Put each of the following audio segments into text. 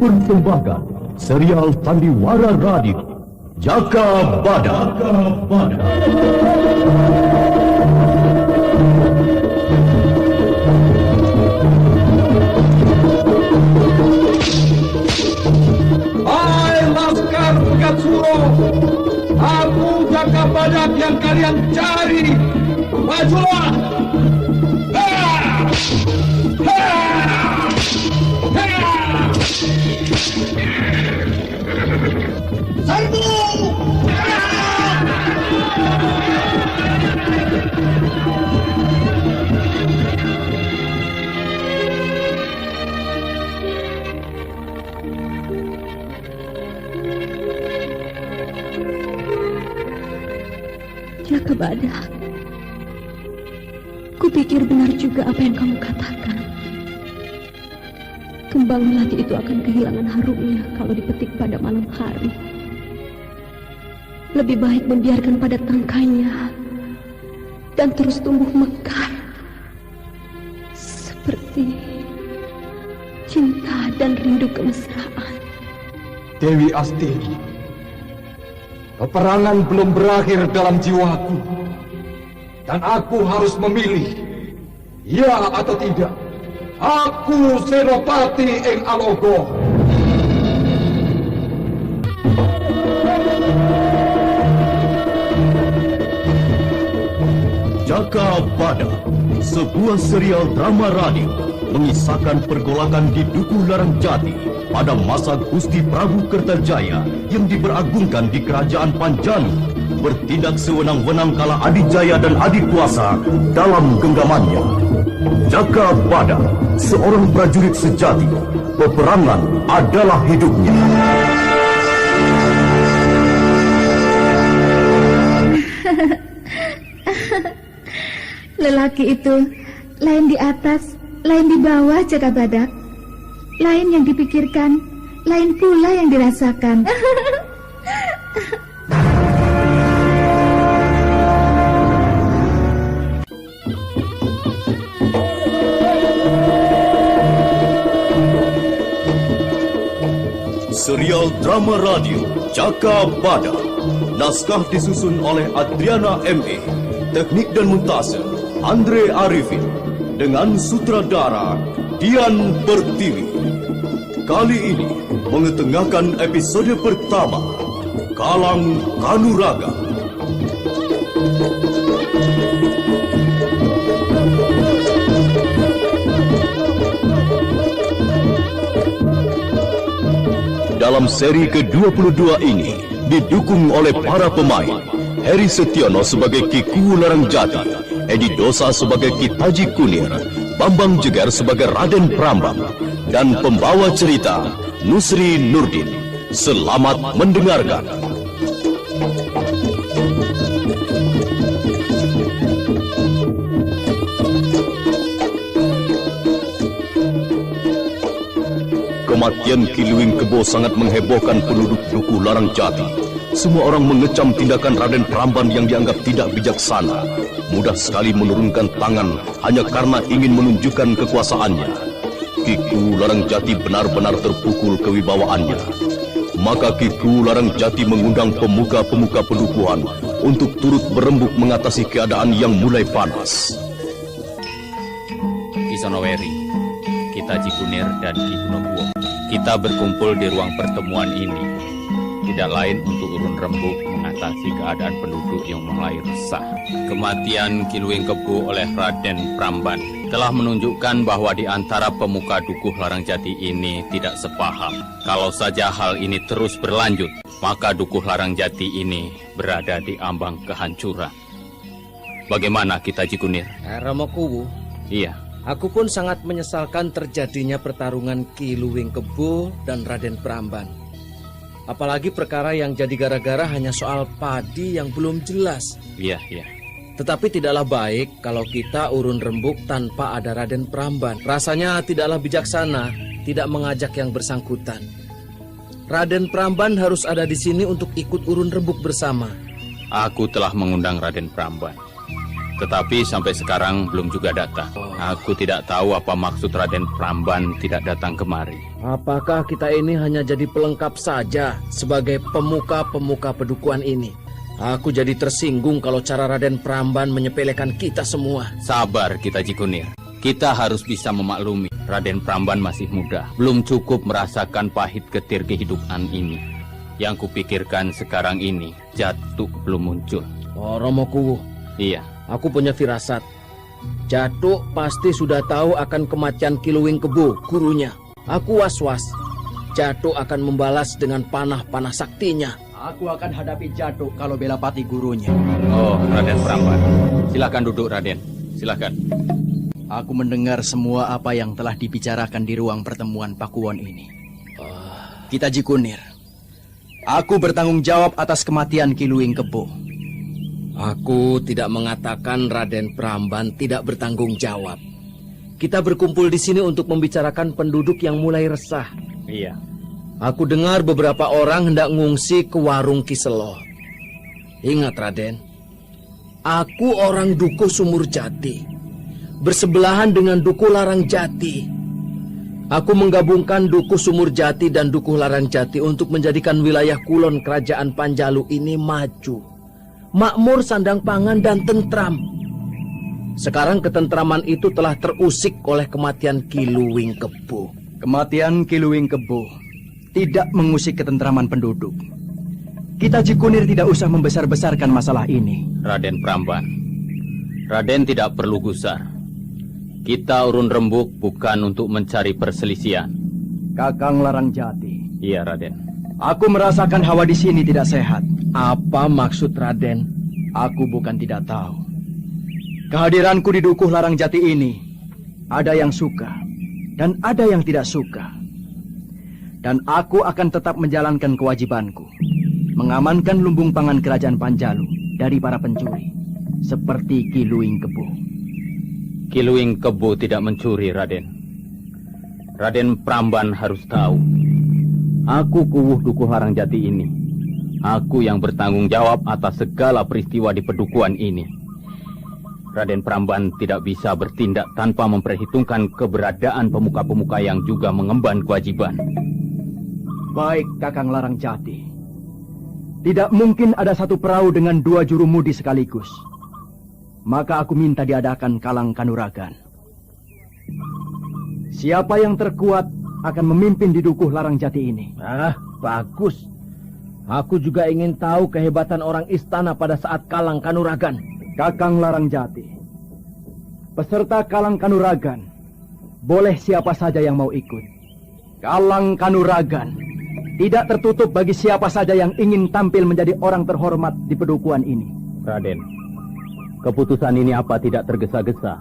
mempersembahkan serial Sandiwara Radio Jaka Badak. Hai Laskar Pegat Suro, aku Jaka Badak yang kalian cari. Majulah! Serbu! Jaka Badak, kupikir benar juga apa yang kamu katakan. Kembang melati itu akan kehilangan harumnya kalau dipetik pada malam hari. Lebih baik membiarkan pada tangkainya dan terus tumbuh mekar seperti cinta dan rindu kemesraan. Dewi Astini, peperangan belum berakhir dalam jiwaku, dan aku harus memilih, ya atau tidak. Aku Senopati ing Alogo. Jaka Badak, sebuah serial drama radio mengisahkan pergolakan di Dukuh Larang Jati pada masa Gusti Prabu Kertajaya yang diperagungkan di Kerajaan Panjanu, bertindak sewenang-wenang kala Adijaya dan Adikuasa dalam genggamannya. Jaka Badak, seorang prajurit sejati, peperangan adalah hidupnya. Lelaki itu lain di atas, lain di bawah, Jaka Badak. Lain yang dipikirkan, lain pula yang dirasakan. Serial drama radio Jaka Badak. Naskah disusun oleh Adriana M.E. Teknik dan montase Andre Arifin. Dengan sutradara Dian Pertiwi. Kali ini mengetengahkan episode pertama, Kalang Kanuraga. Dalam seri ke-22 ini didukung oleh para pemain Heri Setiono sebagai Ki Kuwu Larang Jati, Edi Dosa sebagai Ki Taji Kunir, Bambang Jeger sebagai Raden Prambang, dan pembawa cerita Nusri Nurdin. Selamat mendengarkan. Kematian Ki Luwing Kebo sangat menghebohkan penduduk Dukuh Larang Jati. Semua orang mengecam tindakan Raden Pramban yang dianggap tidak bijaksana. Mudah sekali menurunkan tangan hanya karena ingin menunjukkan kekuasaannya. Ki Kuwu Larang Jati benar-benar terpukul kewibawaannya. Maka Ki Kuwu Larang Jati mengundang pemuka-pemuka pedukuhan untuk turut berembuk mengatasi keadaan yang mulai panas. Ki Sonoweri, Ki Taji Kunir, dan Ki Gunobuwo, kita berkumpul di ruang pertemuan ini tidak lain untuk urun rembuk mengatasi keadaan penduduk yang mulai resah. Kematian Ki Luwing Kebo oleh Raden Pramban telah menunjukkan bahwa di antara pemuka Dukuh Larang Jati ini tidak sepaham. Kalau saja hal ini terus berlanjut, maka Dukuh Larang Jati ini berada di ambang kehancuran. Bagaimana Ki Taji Kunir? Romo Kuwu, Iya. aku pun sangat menyesalkan terjadinya pertarungan Ki Luwing Kebo dan Raden Pramban. Apalagi perkara yang jadi gara-gara hanya soal padi yang belum jelas. Iya. Tetapi tidaklah baik kalau kita urun rembuk tanpa ada Raden Pramban. Rasanya tidaklah bijaksana tidak mengajak yang bersangkutan. Raden Pramban harus ada di sini untuk ikut urun rembuk bersama. Aku telah mengundang Raden Pramban, tetapi sampai sekarang belum juga datang. Aku tidak tahu apa maksud Raden Pramban tidak datang kemari. Apakah kita ini hanya jadi pelengkap saja sebagai pemuka-pemuka pedukuhan ini? Aku jadi tersinggung kalau cara Raden Pramban menyepelekan kita semua. Sabar kita Ji Kunir. Kita harus bisa memaklumi Raden Pramban masih muda. Belum cukup merasakan pahit getir kehidupan ini. Yang kupikirkan sekarang ini, Jatuk belum muncul. Oh, Romo Kuwu. Iya. Aku punya firasat. Jatuk pasti sudah tahu akan kematian Ki Luwing Kebo, gurunya. Aku was-was. Jatuk akan membalas dengan panah-panah saktinya. Aku akan hadapi Jatuk kalau Belapati gurunya. Oh, Raden Pramban. Silakan duduk, Raden. Silakan. Aku mendengar semua apa yang telah dibicarakan di ruang pertemuan Pakuwon ini. Kita Ji Kunir. Aku bertanggung jawab atas kematian Ki Luwing Kebo. Aku tidak mengatakan Raden Pramban tidak bertanggung jawab. Kita berkumpul di sini untuk membicarakan penduduk yang mulai resah. Iya. Aku dengar beberapa orang hendak ngungsi ke warung Kiselo. Ingat Raden, aku orang Dukuh Sumur Jati. Bersebelahan dengan Dukuh Larang Jati. Aku menggabungkan Dukuh Sumur Jati dan Dukuh Larang Jati untuk menjadikan wilayah kulon kerajaan Panjalu ini maju, makmur, sandang pangan, dan tentram. Sekarang ketentraman itu telah terusik oleh kematian Ki Luwing Kebo. Kematian Ki Luwing Kebo tidak mengusik ketentraman penduduk. Kita Ji Kunir tidak usah membesar-besarkan masalah ini. Raden Pramban, Raden tidak perlu gusar. Kita urun rembuk bukan untuk mencari perselisihan. Kakang Larang Jati. Iya, Raden. Aku merasakan hawa di sini tidak sehat. Apa maksud Raden? Aku bukan tidak tahu. Kehadiranku di Dukuh Larang Jati ini, ada yang suka dan ada yang tidak suka. Dan aku akan tetap menjalankan kewajibanku, mengamankan lumbung pangan kerajaan Panjalu dari para pencuri, seperti Ki Luwing Kebo. Ki Luwing Kebo tidak mencuri, Raden. Raden Pramban harus tahu. Aku Kuwuh Dukuh Larang Jati ini. Aku yang bertanggung jawab atas segala peristiwa di pedukuhan ini. Raden Pramban tidak bisa bertindak tanpa memperhitungkan keberadaan pemuka-pemuka yang juga mengemban kewajiban. Baik, Kakang Larang Jati. Tidak mungkin ada satu perahu dengan dua jurumudi sekaligus. Maka aku minta diadakan Kalang Kanuragan. Siapa yang terkuat akan memimpin di Dukuh Larang Jati ini. Bagus. Aku juga ingin tahu kehebatan orang istana pada saat Kalang Kanuragan. Kakang Larang Jati, peserta Kalang Kanuragan, boleh siapa saja yang mau ikut. Kalang Kanuragan tidak tertutup bagi siapa saja yang ingin tampil menjadi orang terhormat di pedukuhan ini. Raden, keputusan ini apa tidak tergesa-gesa?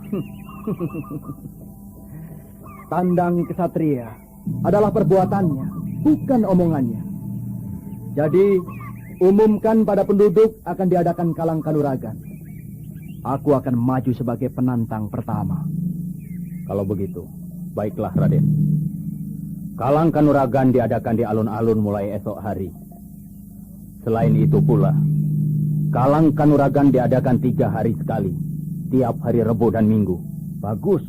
Tandang kesatria adalah perbuatannya, bukan omongannya. Jadi, umumkan pada penduduk akan diadakan Kalang Kanuragan. Aku akan maju sebagai penantang pertama. Kalau begitu, baiklah Raden. Kalang Kanuragan diadakan di alun-alun mulai esok hari. Selain itu pula, Kalang Kanuragan diadakan 3 hari sekali, tiap hari Rebo dan Minggu. Bagus.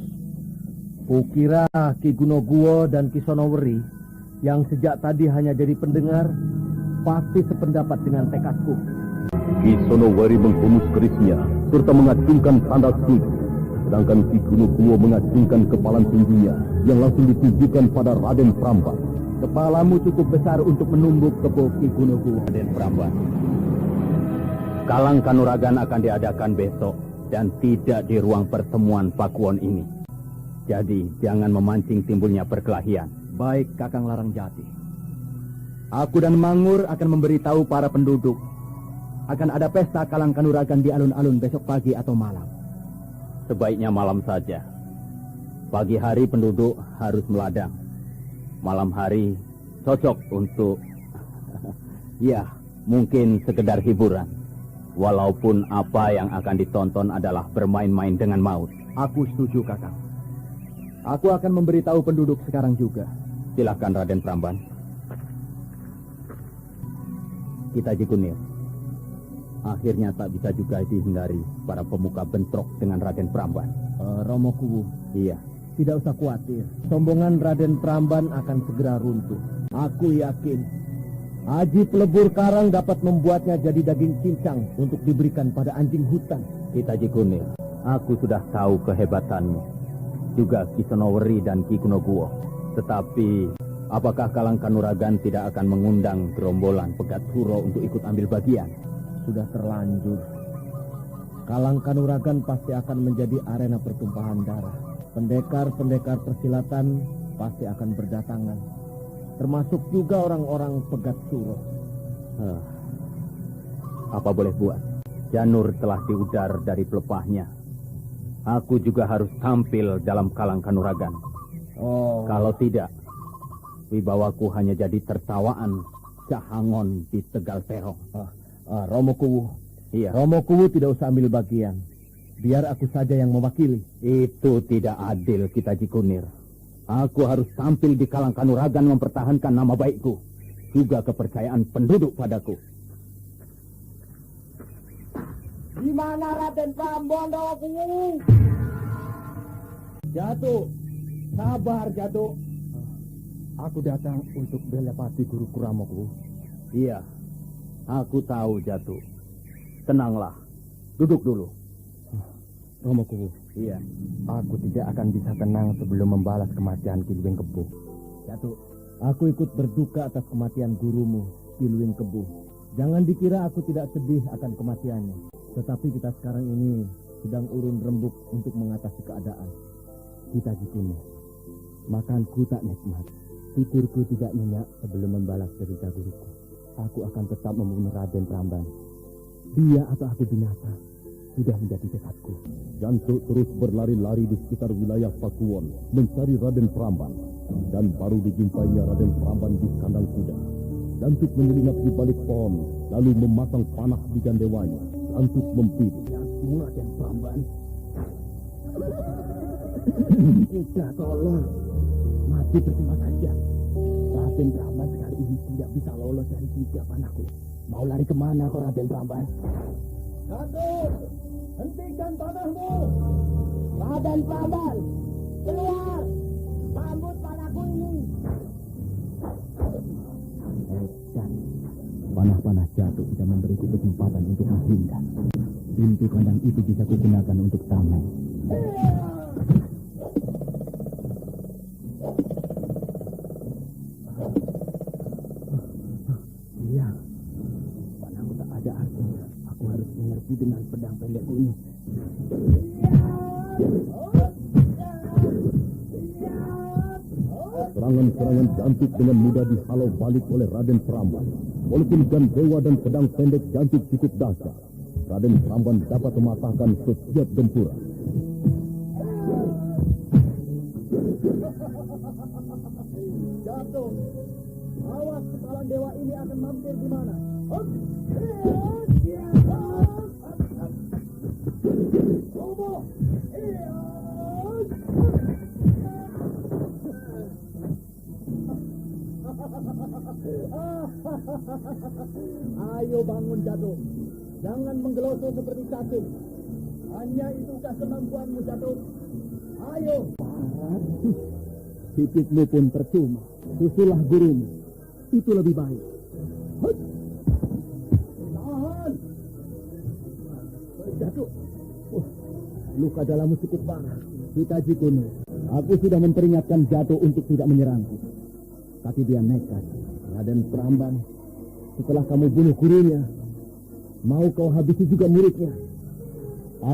Kukira Ki Gunoguwo dan Ki Sonoweri yang sejak tadi hanya jadi pendengar pasti sependapat dengan tekadku. Ki Sonoweri menghunus kerisnya serta mengacungkan tanda setuju, sedangkan Ki Gunoguwo mengacungkan kepalan tingginya yang langsung ditujukan pada Raden Pramban. Kepalamu cukup besar untuk menumbuk kebo Ki Gunoguwo. Raden Pramban, Kalang Kanuragan akan diadakan besok dan tidak di ruang pertemuan Pakuwon ini. Jadi jangan memancing timbulnya perkelahian. Baik, Kakang Larang Jati. Aku dan Mangur akan memberitahu para penduduk akan ada pesta Kalang Kanuragan di alun-alun besok pagi atau malam. Sebaiknya malam saja. Pagi hari penduduk harus meladang. Malam hari cocok untuk ya, mungkin sekedar hiburan. Walaupun apa yang akan ditonton adalah bermain-main dengan maut. Aku setuju, Kakang. Aku akan memberitahu penduduk sekarang juga. Silakan Raden Pramban. Kita Ji Kunir. Akhirnya tak bisa juga dihindari para pemuka bentrok dengan Raden Pramban. Romo Kuwu. Iya. Tidak usah khawatir. Sombongan Raden Pramban akan segera runtuh. Aku yakin Haji Pelebur Karang dapat membuatnya jadi daging cincang untuk diberikan pada anjing hutan. Kita Jikunir, aku sudah tahu kehebatanmu. Juga Ki Sonoweri dan Ki Kunoguwo. Tetapi apakah Kalang Kanuragan tidak akan mengundang gerombolan Pegat Suro untuk ikut ambil bagian? Sudah terlanjur. Kalang Kanuragan pasti akan menjadi arena pertumpahan darah. Pendekar-pendekar persilatan pasti akan berdatangan. Termasuk juga orang-orang Pegat Suro. Apa boleh buat? Janur telah diudar dari pelepahnya. Aku juga harus tampil dalam Kalang Kanuragan. Kalau tidak, wibawaku hanya jadi tertawaan Cahangon di Tegal Terong. Romo Kuwu. Iya. Romo Kuwu tidak usah ambil bagian. Biar aku saja yang mewakili. Itu tidak adil, Kita Jikunir. Aku harus tampil di Kalang Kanuragan mempertahankan nama baikku. Juga kepercayaan penduduk padaku. Di mana Raden Prambon, Romo Kuwu? Jatuh. Sabar, Jatuh. Aku datang untuk belepati guruku Romo Kuwu. Iya, aku tahu Jatuh. Tenanglah, duduk dulu. Romo Kuwu. Iya. Aku tidak akan bisa tenang sebelum membalas kematian Ki Luwing Kebu. Jatuh. Aku ikut berduka atas kematian gurumu, Ki Luwing Kebu. Jangan dikira aku tidak sedih akan kematiannya. Tetapi kita sekarang ini sedang urun rembuk untuk mengatasi keadaan. Kita Jikuno. Makanku tak nikmat. Tidurku tidak nyenyak sebelum membalas derita guruku. Aku akan tetap membunuh Raden Pramban. Dia atau aku binasa sudah menjadi tekadku. Jantuk terus berlari-lari di sekitar wilayah Pakuwon mencari Raden Pramban. Dan baru dijumpainya Raden Pramban di kandang kuda. Jantuk menyelinap di balik pohon, lalu memasang panah di gandewanya. Jantuk membidik. Raden Pramban. Sudah tolong. Mati percuma saja. Raden Pramban sekali ini tidak bisa lolos dari gigapan aku. Mau lari kemana kau Raden Pramban? Jantuk! Hentikan panahmu! Raden Pramban! Keluar! Sambut panahku ini! Dan panah-panah Jatuh tidak memberiku kesempatan untuk menghindar. Pintu kandang itu bisa kugunakan untuk tameng. Iya, panahku tak ada artinya. Aku harus mengerti dengan pedang pendekku ini. Serangan-serangan Jantuk dengan mudah dihalau balik oleh Raden Pramban. Walaupun gandewa dan pedang pendek Jantuk cukup dahsyat, Raden Pramban dapat mematahkan setiap gempura. Jatuh. Awas kepala dewa ini akan mampir di mana. Ayo bangun Jatuh. Jangan menggelosor seperti cacing. Hanya itukah kemampuanmu Jatuh. Ayo. Pipitmu pun percuma. Susulah gurumu. Itu lebih baik. Tahan. Jatuh. Luka dalammu cukup parah. Kita Jikuno. Aku sudah memperingatkan Jatuh untuk tidak menyerangku. Tapi dia nekat. Raden Pramban. Setelah kamu bunuh gurunya, mau kau habisi juga muridnya.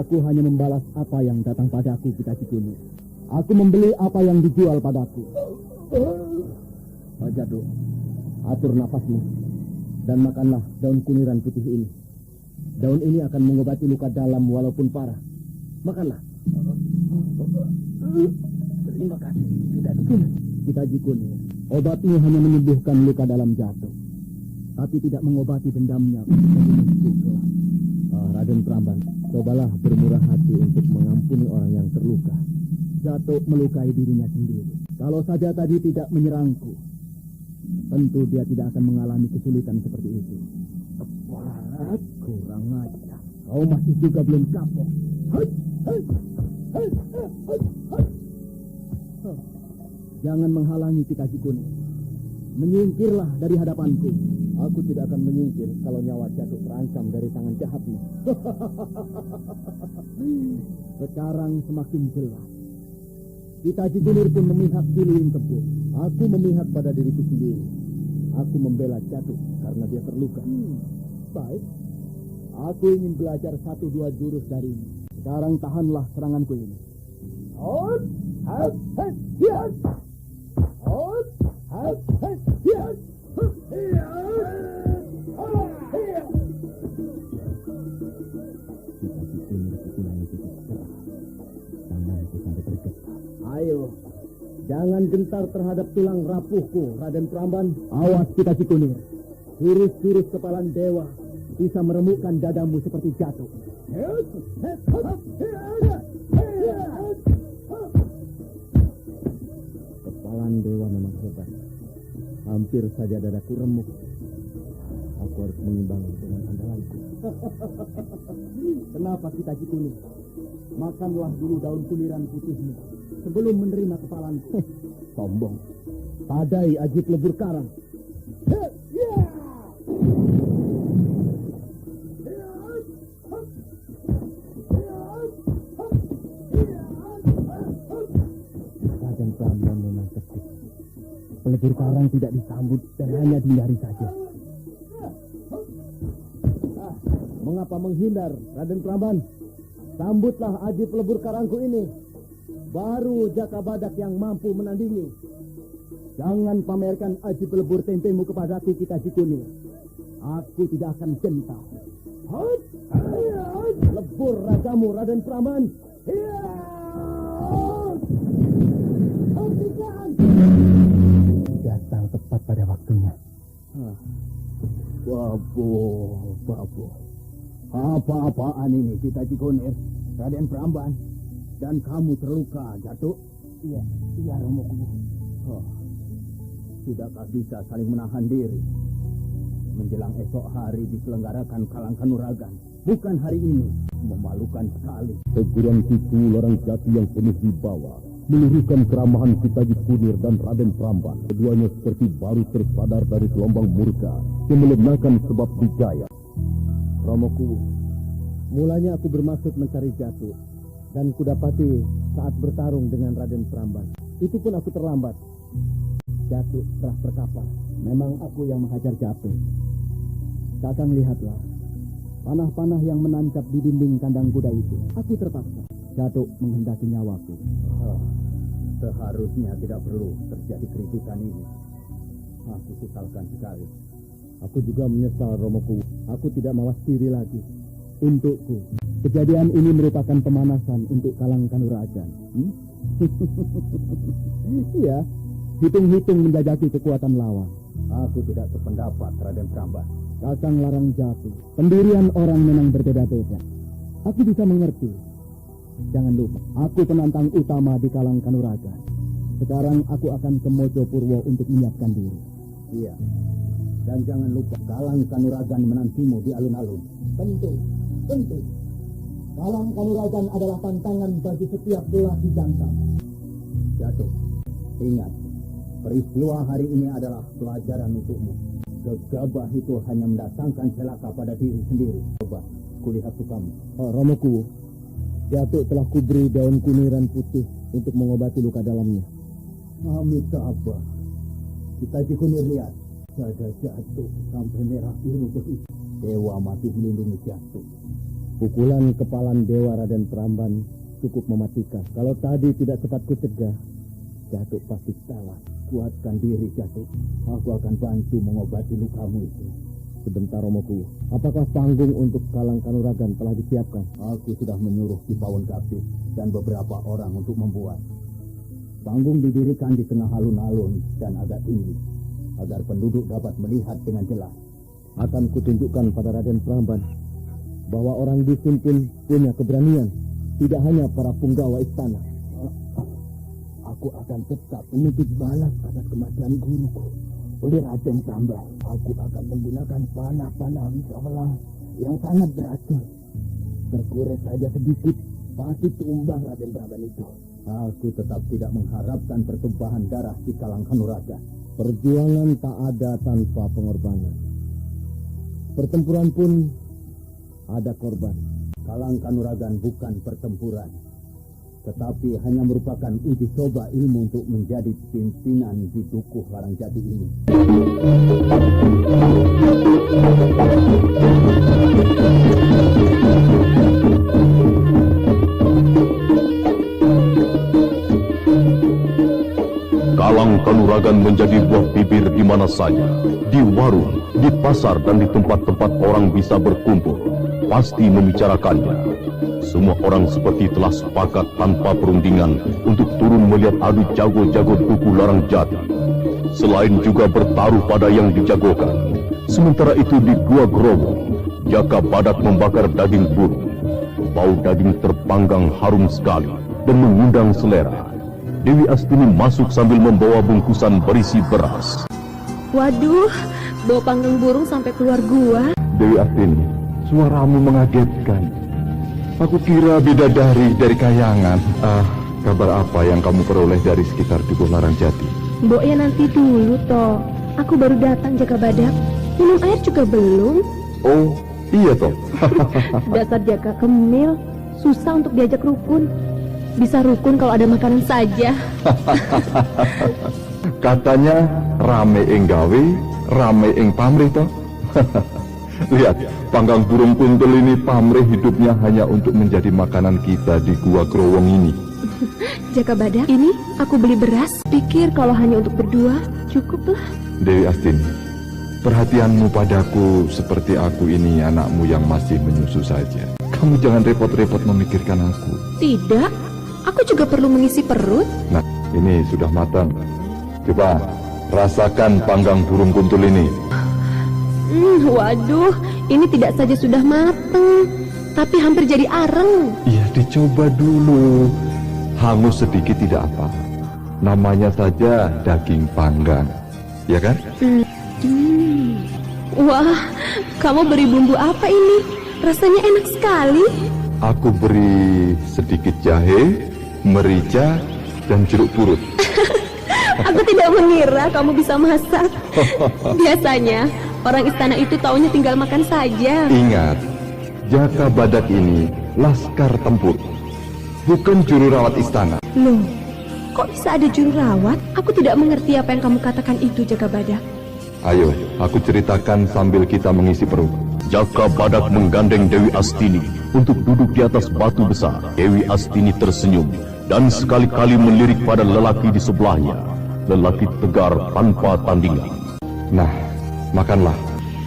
Aku hanya membalas apa yang datang padaku, Kita Jikuno. Aku membeli apa yang dijual padaku. Jatuh. Atur nafasmu. Dan makanlah daun kuniran putih ini. Daun ini akan mengobati luka dalam walaupun parah. Makanlah. Terima kasih. Kita Jikuno. Obatmu hanya menyembuhkan luka dalam Jatuh. Tapi tidak mengobati dendamnya. Raden Pramban, cobalah bermurah hati untuk mengampuni orang yang terluka. Jatuh melukai dirinya sendiri. Kalau saja tadi tidak menyerangku, tentu dia tidak akan mengalami kesulitan seperti itu. Kurang ajar. Kau masih juga belum kapok. Jangan menghalangi kita, Ki Kuning. Menyingkirlah dari hadapanku. Aku tidak akan menyingkir kalau nyawa Jatuh terancam dari tangan jahatmu. Sekarang semakin jelas. Kita Ki Kunir pun memihak Kiluing Kebo. Aku memihak pada diriku sendiri. Aku membela Jatuh karena dia terluka. Baik. Aku ingin belajar 1-2 jurus darinya. Sekarang tahanlah seranganku ini. Ayo, jangan gentar terhadap tulang rapuhku, Raden Pramban. Awas kita Ki Kunir. Jurus-jurus kepalan dewa bisa meremukkan dadamu seperti Jatuh. Kepalan dewa memang hebat. Hampir saja dadaku remuk. Aku harus mengimbangi dengan andalanku. Kenapa kita Ki Kunir? Makanlah dulu daun kuliran putihmu sebelum menerima kepalan. Sombong. Padai Ajit Lebur Karang. Raden Pramban memang kecil. Pelebur Karang tidak disambut dan hanya dihindari saja. Mengapa menghindar, Raden Pramban? Sambutlah Aji Pelebur Karangku ini. Baru Jaka Badak yang mampu menandingi. Jangan pamerkan Aji Pelebur tempemu kepadaku kita Ki Kunir. Aku tidak akan gentar. Lebur rajamu, Raden Pramban. Datang tepat pada waktunya. Babo. Apa-apaan ini kita Ki Kunir, Raden Pramban? Dan kamu terluka, Jatuh? Iya, Romoku. Tidakkah bisa saling menahan diri? Menjelang esok hari diselenggarakan Kalang Kanuragan. Bukan hari ini. Memalukan sekali. Teguran Kiku Larang Jati yang penuh wibawa meluruhkan keramahan kita Ki Kunir dan Raden Pramban. Keduanya seperti baru tersadar dari gelombang murka yang melemahkan sebab dijaya. Romoku, mulanya aku bermaksud mencari Jatuh. Dan kudapati saat bertarung dengan Raden Pramban. Itu pun aku terlambat. Jatuh telah terkapar. Memang aku yang menghajar Jatuh. Kakang lihatlah. Panah-panah yang menancap di dinding kandang kuda itu. Aku terpaksa. Jatuh menghendaki nyawaku. Seharusnya tidak perlu terjadi keributan ini. Aku sesalkan sekali. Aku juga menyesal, Romoku. Aku tidak mawas diri lagi. Untukku, kejadian ini merupakan pemanasan untuk Kalang Kanuragan. Iya, hitung-hitung menjajaki kekuatan lawan. Aku tidak sependapat, Raden Pramban. Kakang Larang Jati, pendirian orang memang berbeda-beda. Aku bisa mengerti. Jangan lupa, aku penantang utama di Kalang Kanuragan. Sekarang aku akan ke Mojopurwo untuk menyiapkan diri. Iya. Dan jangan lupa Kalang Kanuragan menantimu di alun-alun. Tentu. Kalang Kanuragan adalah tantangan bagi setiap lelaki jantan. Jatuh. Ingat, peristiwa hari ini adalah pelajaran untukmu. Gegabah itu hanya mendatangkan celaka pada diri sendiri. Coba, kulihat sukamu. Romoku, Jatuh telah kuberi daun kuniran putih untuk mengobati luka dalamnya. Amitabha. Kita Ki Kunir lihat. Dada Jatuh sampai merah biru begitu. Dewa masih melindungi Jatuh. Pukulan kepalan Dewa Raden Pramban cukup mematikan. Kalau tadi tidak cepat kucegah, Jatuh pasti salah. Kuatkan diri, Jatuh. Aku akan bantu mengobati lukamu itu. Sebentar, Romoku. Apakah panggung untuk Kalang Kanuragan telah disiapkan? Aku sudah menyuruh Ki Pawon Kapit dan beberapa orang untuk membuat. Panggung didirikan di tengah alun-alun dan agak tinggi, agar penduduk dapat melihat dengan jelas. Akan kutunjukkan pada Raden Pramban bahwa orang dusun pun punya keberanian, tidak hanya para punggawa istana. Aku akan tetap menuntut balas atas kematian guruku. Oleh Raden Pramban, aku akan menggunakan panah-panah Wisawelang yang sangat beracun. Tergores saja sedikit, pasti tumbang Raden Praban itu. Aku tetap tidak mengharapkan pertumpahan darah di kalang Kanuragan. Perjuangan tak ada tanpa pengorbanan. Pertempuran pun ada korban. Kalang Kanuragan bukan pertempuran, tetapi hanya merupakan uji coba ilmu untuk menjadi pimpinan di Dukuh Larangjati ini. Kalang Kanuragan menjadi buah bibir di mana saja, di warung, di pasar, dan di tempat-tempat orang bisa berkumpul, pasti membicarakannya. Semua orang seperti telah sepakat tanpa perundingan untuk turun melihat adu jago-jago Dukuh Larangjati. Selain juga bertaruh pada yang dijagokan. Sementara itu di Gua Growo, Jaka Badak membakar daging burung. Bau daging terpanggang harum sekali dan mengundang selera. Dewi Astini masuk sambil membawa bungkusan berisi beras. Waduh, bau panggang burung sampai keluar gua. Dewi Astini, suaramu mengagetkan. Aku kira bidadari dari Kayangan. Kabar apa yang kamu peroleh dari sekitar Dukuh Larangjati? Mbok ya nanti dulu toh. Aku baru datang Jaka Badak. Minum air juga belum. Oh, iya toh. Dasar Jaka Kemil, susah untuk diajak rukun. Bisa rukun kalau ada makanan saja. Katanya rame ing gawe, rame ing pamrih toh. Lihat, panggang burung kuntul ini pamrih hidupnya hanya untuk menjadi makanan kita di Gua Growong ini. Jaka Badak, ini aku beli beras. Pikir kalau hanya untuk berdua, cukuplah. Dewi Astini, perhatianmu padaku seperti aku ini anakmu yang masih menyusu saja. Kamu jangan repot-repot memikirkan aku. Tidak, aku juga perlu mengisi perut. Nah, ini sudah matang. Coba rasakan panggang burung kuntul ini. Waduh, ini tidak saja sudah matang, tapi hampir jadi areng. Iya, dicoba dulu. Hangus sedikit tidak apa. Namanya saja daging panggang, ya kan? Wah, kamu beri bumbu apa ini? Rasanya enak sekali. Aku beri sedikit jahe, merica, dan jeruk purut. Aku tidak mengira kamu bisa masak. Biasanya orang istana itu taunya tinggal makan saja. Ingat, Jaka Badak ini laskar tempur, bukan juru rawat istana. Loh, kok bisa ada juru rawat? Aku tidak mengerti apa yang kamu katakan itu, Jaka Badak. Ayo, aku ceritakan sambil kita mengisi perut. Jaka Badak menggandeng Dewi Astini untuk duduk di atas batu besar. Dewi Astini tersenyum dan sekali-kali melirik pada lelaki di sebelahnya. Lelaki tegar tanpa tandingan. Nah, makanlah.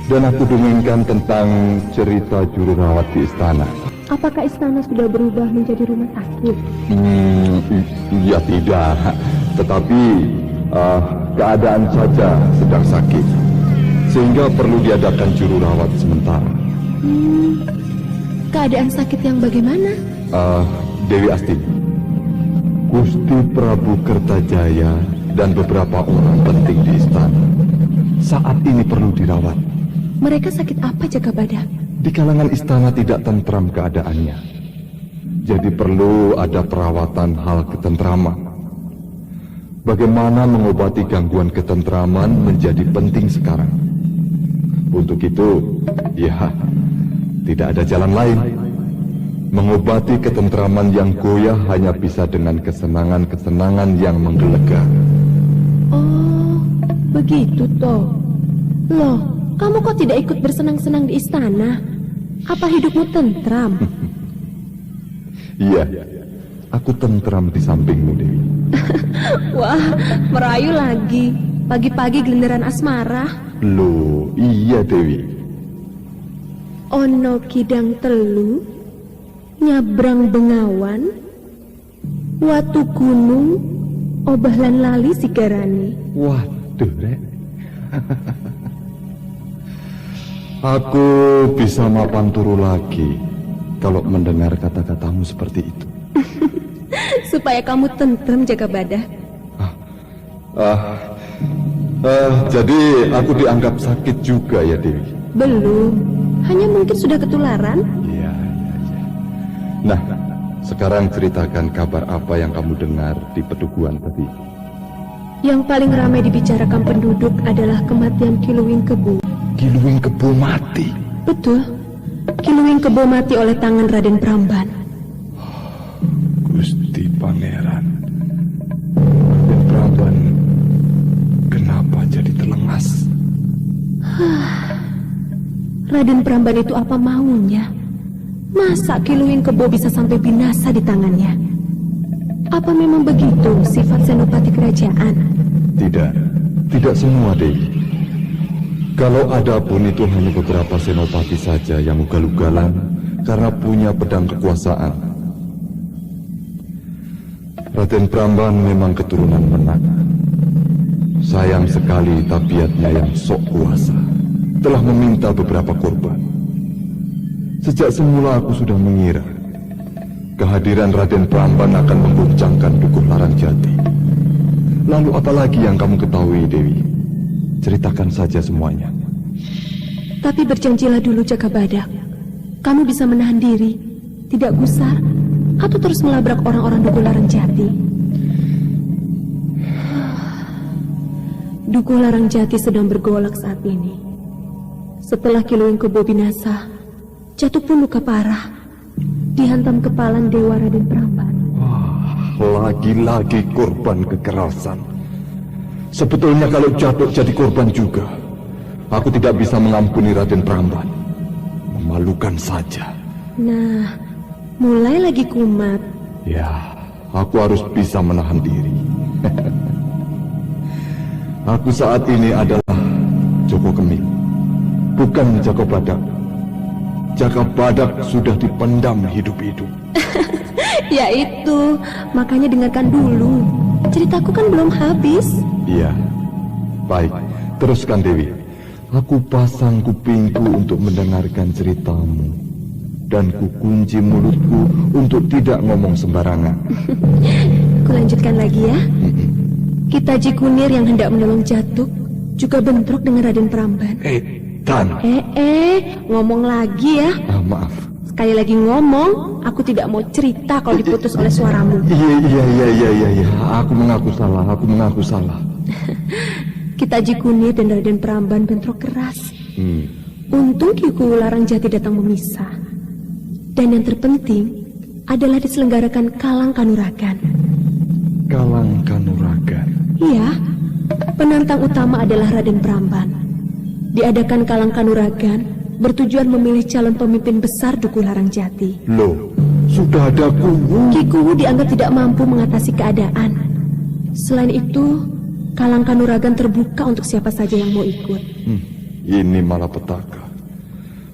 Dan aku dongengkan tentang cerita juru rawat di istana. Apakah istana sudah berubah menjadi rumah sakit? Ya tidak. Tetapi keadaan saja sedang sakit, sehingga perlu diadakan juru rawat sementara. Keadaan sakit yang bagaimana? Dewi Astini, Gusti Prabu Kertajaya dan beberapa orang penting di istana saat ini perlu dirawat. Mereka sakit apa, Jaka Badak? Di kalangan istana tidak tentram keadaannya, jadi perlu ada perawatan hal ketentraman. Bagaimana mengobati gangguan ketentraman menjadi penting sekarang. Untuk itu, ya, tidak ada jalan lain. Mengobati ketentraman yang goyah hanya bisa dengan kesenangan-kesenangan yang menggelegar. Oh, begitu toh. Loh, kamu kok tidak ikut bersenang-senang di istana? Apa hidupmu tentram? Iya, aku tentram di sampingmu, Dewi. Wah, merayu lagi. Pagi-pagi gelenderan asmara. Loh, iya Dewi. Ono kidang telu, nyabrang bengawan, watu gunung, obahlan lali sigarani. Waduh, Rek. Aku bisa mapan turu lagi kalau mendengar kata-katamu seperti itu. Supaya kamu tentrem, Jaka Badak. Jadi aku dianggap sakit juga ya, Dewi? Belum, hanya mungkin sudah ketularan. Iya. Nah, Sekarang ceritakan kabar apa yang kamu dengar di pedukuhan tadi. Yang paling ramai dibicarakan penduduk adalah kematian Kiluwing Kebo. Kiluwing Kebo mati? Betul. Kiluwing Kebo mati oleh tangan Raden Pramban. Gusti Pangeran. Raden Pramban kenapa jadi terlengas? Raden Pramban itu apa maunya? Masa Kiluwing Kebo bisa sampai binasa di tangannya? Apa memang begitu sifat senopati kerajaan? Tidak semua, Dewi. Kalau ada pun itu hanya beberapa senopati saja yang ugal-ugalan karena punya pedang kekuasaan. Raden Pramban memang keturunan Menak. Sayang sekali tabiatnya yang sok kuasa telah meminta beberapa korban. Sejak semula aku sudah mengira kehadiran Raden Pramban akan mengguncangkan Dukuh Larangjati. Lalu apalagi yang kamu ketahui, Dewi? Ceritakan saja semuanya. Tapi berjanjilah dulu, Jagabadak. Kamu bisa menahan diri, tidak gusar, atau terus melabrak orang-orang Dukuh Larangjati. Dukuh Larangjati sedang bergolak saat ini. Setelah Kiluwing Kebo binasa, jatuh pun luka parah, dihantam kepalan Dewa Raden Pramban. Lagi-lagi korban kekerasan. Sebetulnya kalau jatuh jadi korban juga, aku tidak bisa mengampuni Raden Pramban. Memalukan saja. Nah, mulai lagi kumat. Ya, aku harus bisa menahan diri. Aku saat ini adalah Joko Kemik, bukan Jaka Badak. Jaka Badak sudah dipendam hidup-hidup. Ya itu, makanya dengarkan dulu. Ceritaku kan belum habis. Iya, baik. Teruskan, Dewi. Aku pasang kupingku untuk mendengarkan ceritamu. Dan kukunci mulutku untuk tidak ngomong sembarangan. Kulanjutkan lagi ya. Kitaji Kunir yang hendak menolong Jatuk juga bentrok dengan Raden Pramban. Tan. Ngomong lagi ya. Maaf. Sekali lagi ngomong, aku tidak mau cerita kalau diputus oleh suaramu. Iya. Aku mengaku salah. Kitaji Kunir dan Raden Pramban bentrok keras. Untung Kiku Larangjati datang memisah. Dan yang terpenting adalah diselenggarakan Kalang Kanuragan. Kalang Kanuragan? Iya, penantang utama adalah Raden Pramban. Diadakan Kalang Kanuragan bertujuan memilih calon pemimpin besar Dukuh Larangjati. Loh, sudah ada Kuwu. Ki Kuwu dianggap tidak mampu mengatasi keadaan. Selain itu, Kalang Kanuragan terbuka untuk siapa saja yang mau ikut. Ini malapetaka.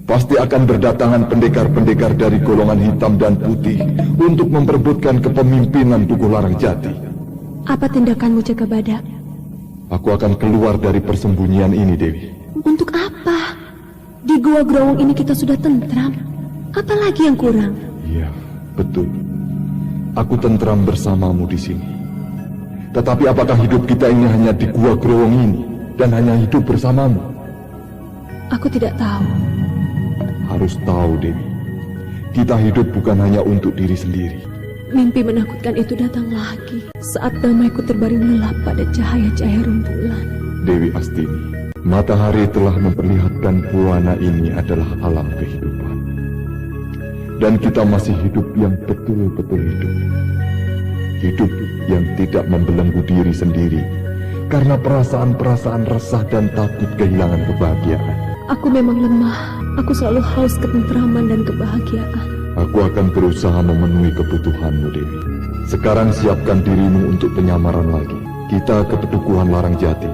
Pasti akan berdatangan pendekar-pendekar dari golongan hitam dan putih untuk memperebutkan kepemimpinan Dukuh Larangjati. Apa tindakanmu, Jagabadak? Aku akan keluar dari persembunyian ini, Dewi. Untuk apa? Di Gua Growong ini kita sudah tentram. Apa lagi yang kurang? Iya, betul. Aku tentram bersamamu di sini. Tetapi apakah hidup kita ini hanya di Gua Growong ini dan hanya hidup bersamamu? Aku tidak tahu. Harus tahu, Dewi. Kita hidup bukan hanya untuk diri sendiri. Mimpi menakutkan itu datang lagi saat damaiku terbaring gelap pada cahaya-cahaya rembulan. Dewi Astini, matahari telah memperlihatkan buana ini adalah alam kehidupan. Dan kita masih hidup yang betul-betul hidup. Hidup yang tidak membelenggu diri sendiri karena perasaan-perasaan resah dan takut kehilangan kebahagiaan. Aku memang lemah. Aku selalu haus ketentraman dan kebahagiaan. Aku akan berusaha memenuhi kebutuhanmu, Dewi. Sekarang siapkan dirimu untuk penyamaran lagi. Kita ke Pedukuhan Larangjati,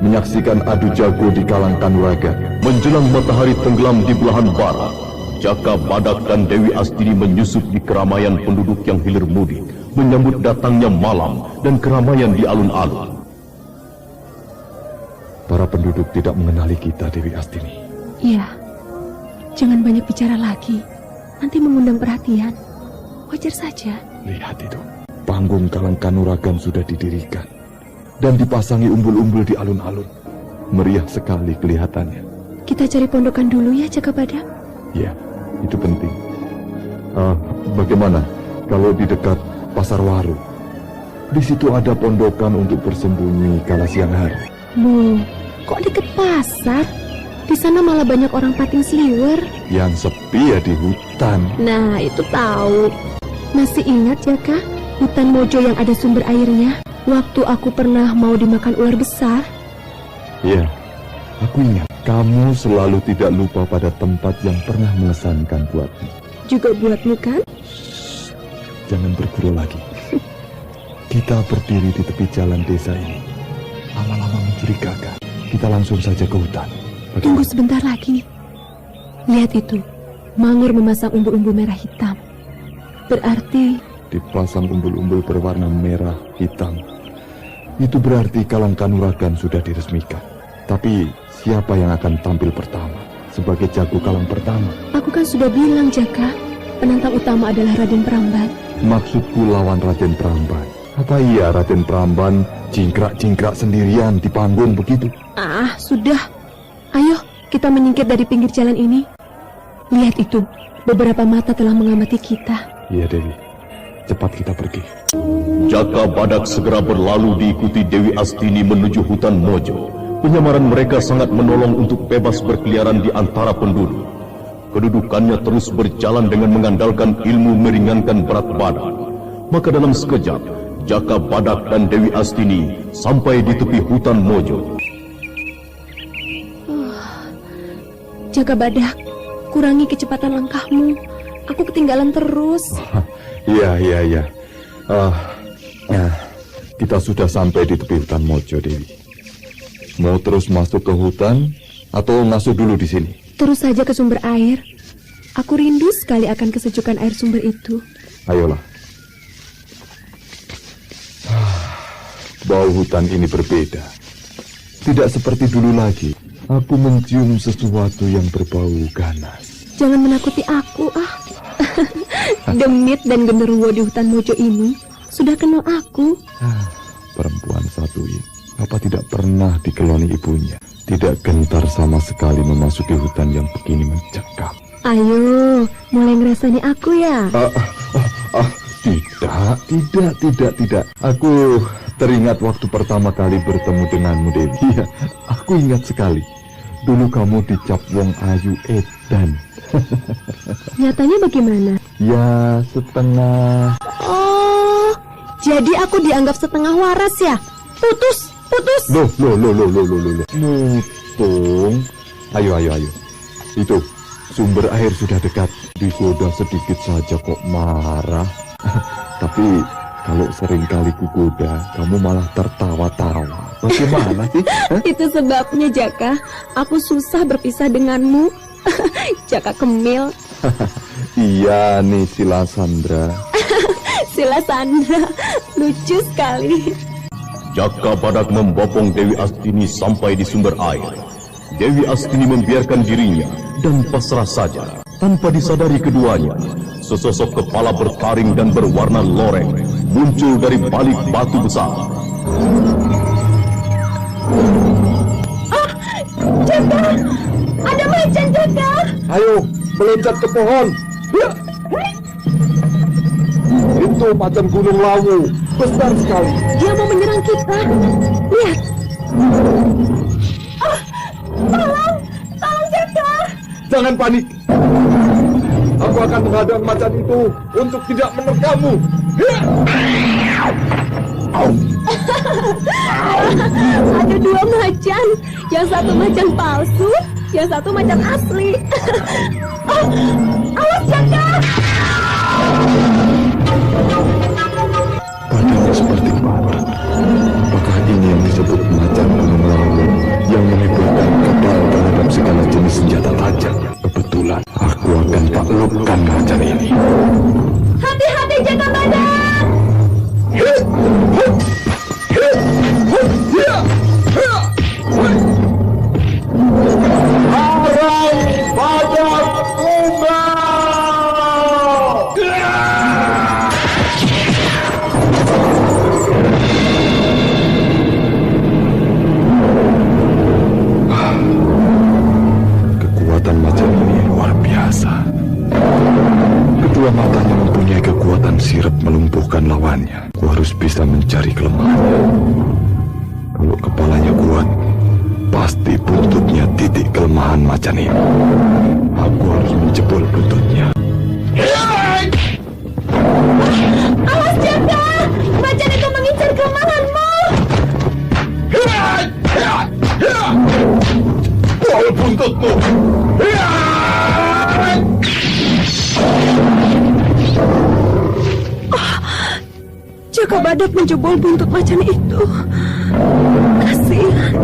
menyaksikan adu jago di Kalang Kanuragan. Menjelang matahari tenggelam di belahan barat, Jaka Badak dan Dewi Astini menyusup di keramaian penduduk yang hilir mudik, menyambut datangnya malam dan keramaian di alun-alun. Para penduduk tidak mengenali kita, Dewi Astini. Iya, jangan banyak bicara lagi. Nanti mengundang perhatian. Wajar saja. Lihat itu, panggung Kalang Kanuragan sudah didirikan dan dipasangi umbul-umbul di alun-alun. Meriah sekali kelihatannya. Kita cari pondokan dulu ya, Jaka Badak. Ya, itu penting. Bagaimana? kalau di dekat pasar Waru. Di situ ada pondokan untuk bersembunyi kala siang hari. Loh, kok deket pasar? Di sana malah banyak orang pating sliwer. Yang sepi ya di hutan. Nah, itu tahu. Masih ingat ya, Kak? Hutan Mojo yang ada sumber airnya? Waktu aku pernah mau dimakan ular besar. Iya, aku ingat. Kamu selalu tidak lupa pada tempat yang pernah mengesankan buatmu. Juga buatmu kan? Jangan bergurau lagi. Kita berdiri di tepi jalan desa ini. Lama-lama mencurigakan. Kita langsung saja ke hutan. Tunggu sebentar lagi. Lihat itu. Mangur memasang umbul-umbul merah hitam. Berarti dipasang umbul-umbul berwarna merah hitam. Itu berarti Kalang Kanuragan sudah diresmikan. Tapi siapa yang akan tampil pertama sebagai jago Kalang pertama? Aku kan sudah bilang, Jaka. Penantang utama adalah Raden Pramban. Maksudku lawan Raden Pramban. Apa iya Raden Pramban cingkrak-cingkrak sendirian di panggung begitu? Ah, sudah. Ayo, kita menyingkir dari pinggir jalan ini. Lihat itu, beberapa mata telah mengamati kita. Iya, Dewi. Cepat kita pergi. Jaka Badak segera berlalu diikuti Dewi Astini menuju hutan Mojo. Penyamaran mereka sangat menolong untuk bebas berkeliaran di antara penduduk. Kedudukannya terus berjalan dengan mengandalkan ilmu meringankan berat badan. Maka dalam sekejap, Jaka Badak dan Dewi Astini sampai di tepi hutan Mojo. Jaka Badak, kurangi kecepatan langkahmu. Aku ketinggalan terus. Iya. Kita sudah sampai di tepi hutan Mojo, Dewi. Mau terus masuk ke hutan atau ngasuh dulu di sini? Terus saja ke sumber air. Aku rindu sekali akan kesejukan air sumber itu. Ayolah. Bau hutan ini berbeda. Tidak seperti dulu lagi. Aku mencium sesuatu yang berbau ganas. Jangan menakuti aku, Demit dan genderuwo di hutan Mojo ini sudah kenal aku. Perempuan satu ini, apa tidak pernah dikeloni ibunya? Tidak gentar sama sekali memasuki hutan yang begini mencekam. Ayo, mulai ngerasani aku ya? Tidak. Aku teringat waktu pertama kali bertemu denganmu, Dewi. Ya, aku ingat sekali. Dulu kamu dicap wong ayu edan. Nyatanya bagaimana? Ya, setengah. Oh, jadi aku dianggap setengah waras ya? Putus. Loh. Mutung. Ayo. Itu, sumber air sudah dekat. Digoda sedikit saja kok marah. Tapi kalau sering kali kugoda, kamu malah tertawa-tawa. Bagaimana sih? Itu sebabnya, Jaka. Aku susah berpisah denganmu. Jaka Kemil. Iya nih, Sila Sandra. Sila Sandra, lucu sekali. Jaka Badak membopong Dewi Astini sampai di sumber air. Dewi Astini membiarkan dirinya dan pasrah saja. Tanpa disadari keduanya, sesosok kepala bertaring dan berwarna loreng muncul dari balik batu besar. Jaka! Ada macan, Jaka! Ayo, meloncat ke pohon. Ya. Itu macan gunung Lawu, besar sekali. Dia mau menyerang kita. Lihat. Tolong Jaka! Jangan panik. Aku akan menghadang macan itu untuk tidak menerkammu. Ada dua macan. Yang satu macan palsu, yang satu macan asli. Awas, Jaka! Badannya seperti batu. Apakah ini yang disebut macan gunung Lawu yang menghebohkan kebal terhadap segala jenis senjata tajam? Kebetulan aku akan taklukkan macan ini. Hati-hati, Jaka Badak! kepalanya. Kalau kepalanya kuat, pasti buntutnya titik kelemahan macan ini. Aku harus menjebol buntutnya. Awas jaga! Macan itu mengincar kelemahanmu! Jebol buntutmu! Jaka Badak menjebol buntut macan itu. Kasihan.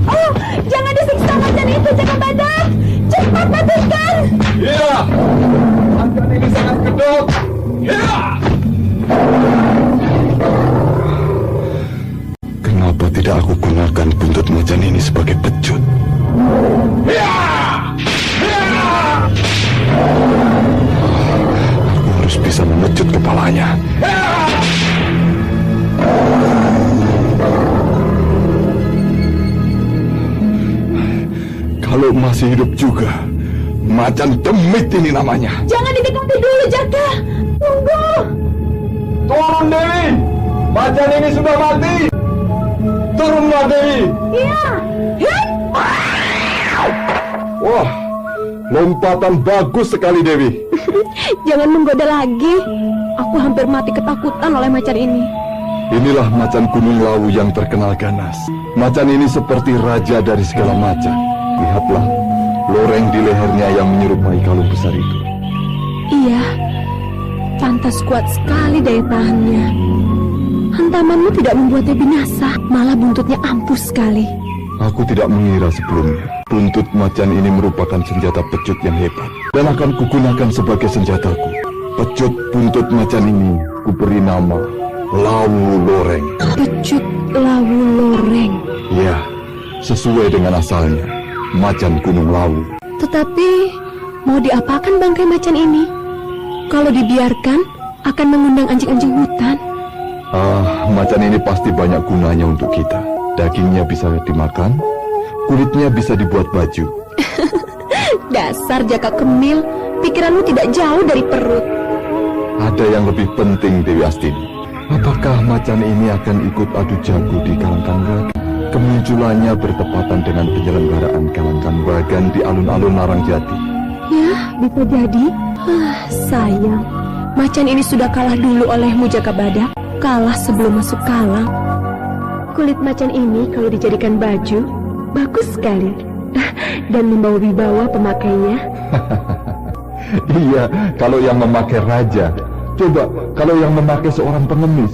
Oh, jangan disiksa macan itu, Jaka Badak. Cepat matikan. Ya, macan ini sangat kedok. Ya. Kenapa tidak aku gunakan buntut macan ini sebagai pecut? Ya. Aku harus bisa memecut kepalanya. Kalau masih hidup juga, macan demit ini namanya. Jangan didekati dulu, Jaka. Tunggu. Turun, Dewi! Macan ini sudah mati! Turunlah, Dewi! Iya. Wah, lompatan bagus sekali, Dewi. Jangan menggoda lagi. Aku hampir mati ketakutan oleh macan ini. Inilah macan Gunung Lawu yang terkenal ganas. Macan ini seperti raja dari segala macan. Lihatlah, loreng di lehernya yang menyerupai kalung besar itu. Iya, pantas kuat sekali daya tahannya. Hantamanmu tidak membuatnya binasa, malah buntutnya ampuh sekali. Aku tidak mengira sebelumnya buntut macan ini merupakan senjata pecut yang hebat dan akan kugunakan sebagai senjataku. Pecut buntut macan ini kuberi nama Lawu Loreng. Pecut Lawu Loreng. Ya, sesuai dengan asalnya, macan Gunung Lawu. Tetapi mau diapakan bangkai macan ini? Kalau dibiarkan akan mengundang anjing-anjing hutan. Macan ini pasti banyak gunanya untuk kita. Dagingnya bisa dimakan, kulitnya bisa dibuat baju. Dasar Jaka Kemil, pikiranmu tidak jauh dari perut. Ada yang lebih penting, Dewi Astini. Apakah macan ini akan ikut adu jago di Kalangkanuragan? Kemunculannya bertepatan dengan penyelenggaraan Kalangkanuragan di alun-alun Larangjati. Ya, bisa jadi. Sayang, macan ini sudah kalah dulu olehmu, Jaka Badak. Kalah sebelum masuk kalang. Kulit macan ini kalau dijadikan baju, bagus sekali. Dan membawa wibawa pemakainya. Iya, kalau yang memakai raja. Coba, kalau yang memakai seorang pengemis,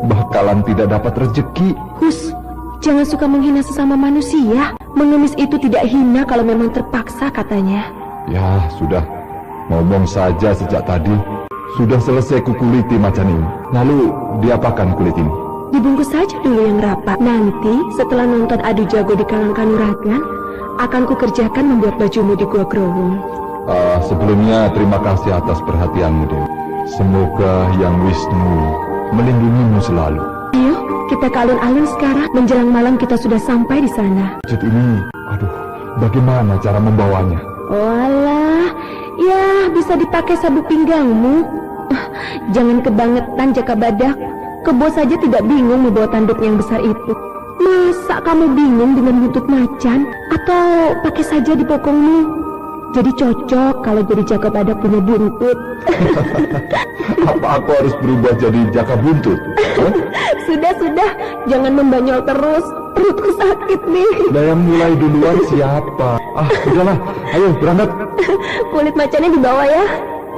bakalan tidak dapat rezeki. Hus, jangan suka menghina sesama manusia. Mengemis itu tidak hina kalau memang terpaksa katanya. Ya, sudah. Ngomong saja sejak tadi. Sudah selesai kukuliti macan ini. Lalu, diapakan kulit ini? Dibungkus saja dulu yang rapat. Nanti, setelah nonton adu jago di Kalangkanuragan, akan kukerjakan membuat bajumu di Gua Growong. Sebelumnya, terima kasih atas perhatianmu, Dewi. Semoga Yang Wisnu melindungimu selalu. Ayo, kita ke alun-alun sekarang. Menjelang malam kita sudah sampai di sana. Pecut ini, aduh, bagaimana cara membawanya? Walah, ya bisa dipakai sabuk pinggangmu. Jangan kebangetan, Jaka Badak. Kebo saja tidak bingung membawa tanduk yang besar itu. Masa kamu bingung dengan buntut macan? Atau pakai saja di pokongmu? Jadi cocok kalau jadi Jaka Badak punya buntut. Apa aku harus berubah jadi Jaka Buntut? Sudah, jangan membanyol terus. Perutku sakit nih. Nah, yang mulai duluan siapa? Udahlah, ayo berangkat. Kulit macannya dibawa ya.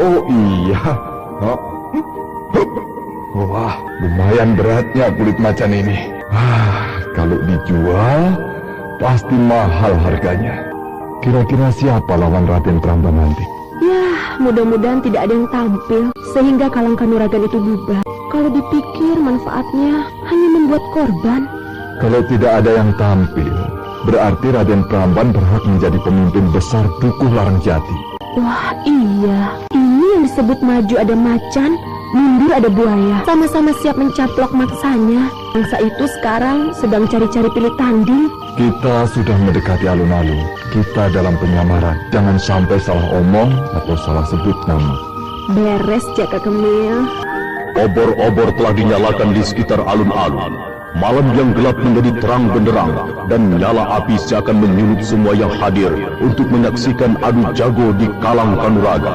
Oh iya. Wah, lumayan beratnya kulit macan ini. Kalau dijual, pasti mahal harganya. Kira-kira siapa lawan Raden Pramban nanti? Ya, mudah-mudahan tidak ada yang tampil sehingga Kalangkanuragan itu bubar. Kalau dipikir manfaatnya hanya membuat korban. Kalau tidak ada yang tampil, berarti Raden Pramban berhak menjadi pemimpin besar Dukuh Larangjati. Wah, iya. Ini yang disebut maju ada macan, mundur ada buaya. Sama-sama siap mencaplok maksanya. Bangsa itu sekarang sedang cari-cari pilih tanding. Kita sudah mendekati alun-alun. Kita dalam penyamaran. Jangan sampai salah omong atau salah sebut nama. Beres, Jaka Kemil. Obor-obor telah dinyalakan di sekitar alun-alun. Malam yang gelap menjadi terang benderang dan nyala api seakan menyulut semua yang hadir untuk menyaksikan adu jago di Kalang Kanuraga.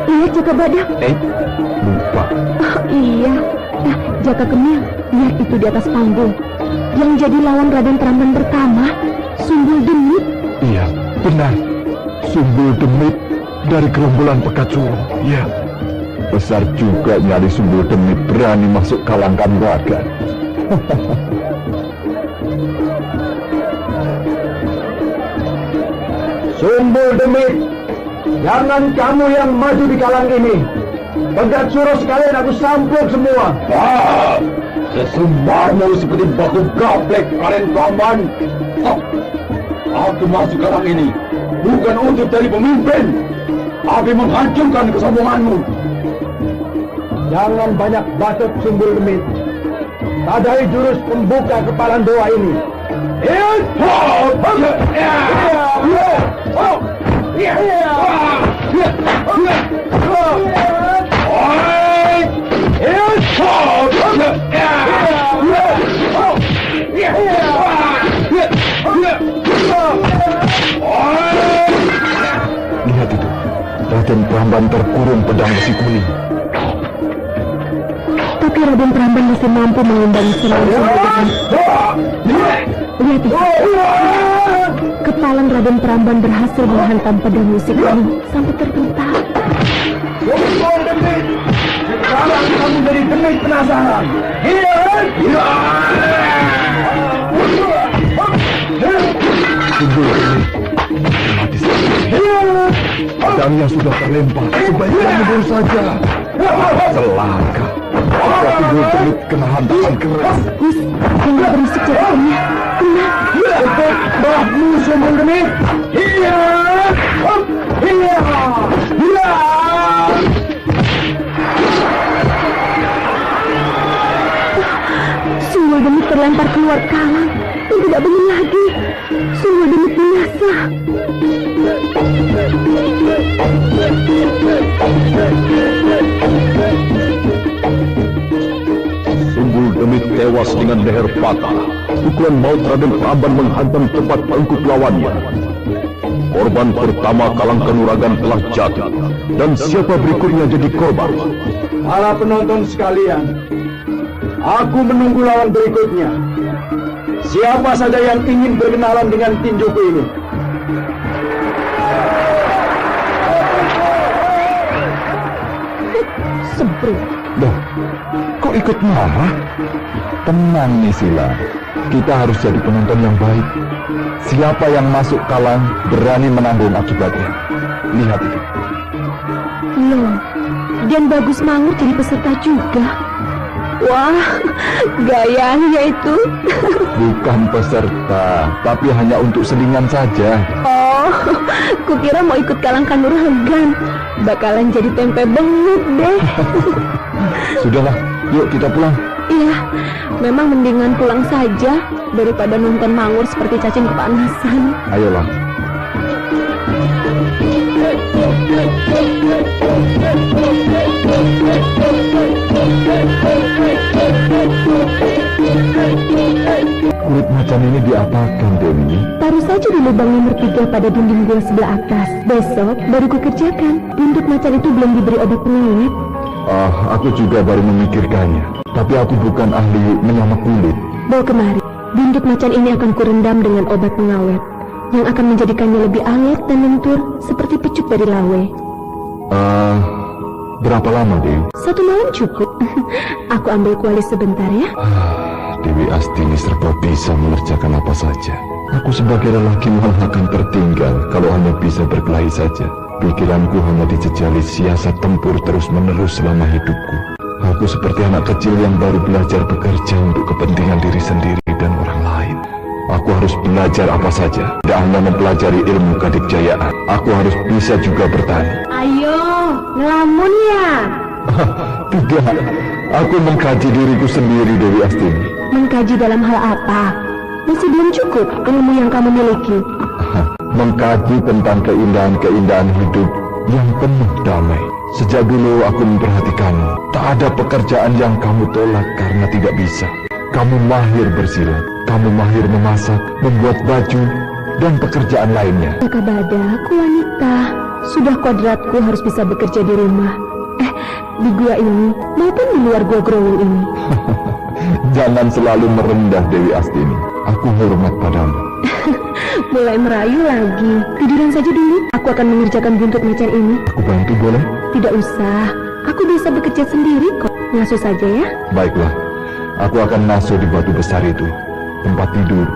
Lihat Jaka Badak. Lupa. Iya. Nah, Jaka Kemil, lihat itu di atas panggung. Yang jadi lawan Raden Pramban pertama, Sumbul Demit. Iya, benar. Sumbul Demit dari gerombolan Pekat Suro. Iya. Besar juga nyali Sumbul Demit berani masuk Kalang Kanuraga. Sumbul Demit, jangan kamu yang maju di kalang ini. Pegat Suro sekalian aku sampuk semua. Sesumbarmu seperti batu gaplek, Raden Pramban. Aku masuk kalang ini bukan untuk jadi pemimpin, tapi menghancurkan kesombonganmu. Jangan banyak bacot Sumbul Demit. Tadai jurus pembuka kepalan doa ini. Lihat itu, Raden Pramban terkurung pedang besi kuning. Tapi Raden Pramban masih mampu mengimbangi serangan Sumbul Demit. Lihat itu. Kepalan Raden Pramban berhasil menghantam pedang musik ini sampai terbentak. Sumbul Demit, sekarang kamu jadi Demit penasaran. Sumbul Demit mati saja. Pedangnya sudah terlempar. Sebaiknya mundur saja. Celaka. Jika Sumbul Demit kena hantaman keras. Gus, jangan berisik Jaka Kemil. Tenang. Untuk bahmu Sumbul Demit. Sumbul Demit terlempar keluar kalang dan tidak bangun lagi. Sumbul Demit binasa. Sumbul Demit tewas dengan leher patah. Pukulan maut Raden Pramban menghantam tepat pangkuk lawannya. Korban pertama Kalang Kanuragan telah jatuh, dan siapa berikutnya jadi korban? Para penonton sekalian, aku menunggu lawan berikutnya. Siapa saja yang ingin berkenalan dengan tinjuku ini? Semprot. Loh, kok ikut marah? Tenang nih Sila, kita harus jadi penonton yang baik. Siapa yang masuk kalang berani menanggung akibatnya. Lihat itu. Loh, dan Bagus Mangur jadi peserta juga. Wah, gayanya itu. Bukan peserta, tapi hanya untuk selingan saja. Oh, kukira mau ikut Kalang Kanuragan. Bakalan jadi tempe bengek deh. Sudahlah, yuk kita pulang. Iya, memang mendingan pulang saja daripada nonton Mangur seperti cacing kepanasan. Ayolah. Kulit macan ini diapakan, Dewi? Taruh saja di lubang nomor 3 pada dinding gua sebelah atas. Besok baru kukerjakan. Dinduk macan itu belum diberi obat pengawet. Aku juga baru memikirkannya. Tapi aku bukan ahli menyamak kulit. Bawa kemari. Dinduk macan ini akan kurendam dengan obat pengawet yang akan menjadikannya lebih awet dan lentur seperti pecut dari lawe. Berapa lama, Dewi? 1 malam cukup. Aku ambil kuali sebentar ya. Dewi Astini serba bisa mengerjakan apa saja. Aku sebagai lelaki malah akan tertinggal kalau hanya bisa berkelahi saja. Pikiranku hanya dijejali siasat tempur terus-menerus selama hidupku. Aku seperti anak kecil yang baru belajar bekerja untuk kepentingan diri sendiri dan orang lain. Aku harus belajar apa saja. Tidak hanya mempelajari ilmu kadikjayaan. Aku harus bisa juga bertani. Ayo, ngelamun ya. Tidak, aku mengkaji diriku sendiri, Dewi Astini. Mengkaji dalam hal apa? Masih belum cukup ilmu yang kamu miliki. Mengkaji tentang keindahan-keindahan hidup yang penuh damai. Sejak dulu aku memperhatikanmu. Tak ada pekerjaan yang kamu tolak karena tidak bisa. Kamu mahir bersilat, kamu mahir memasak, membuat baju, dan pekerjaan lainnya. Jaka Badak, aku wanita. Sudah kodratku harus bisa bekerja di rumah. Di gua ini, maupun di luar gua Growol ini. Jangan selalu merendah, Dewi Astini. Aku hormat padamu. Mulai merayu lagi. Tiduran saja dulu. Aku akan mengerjakan buntut macan ini. Aku bantu boleh? Tidak usah. Aku bisa bekerja sendiri kok. Ngasuh saja ya. Baiklah. Aku akan ngasuh di batu besar itu. Tempat tidur,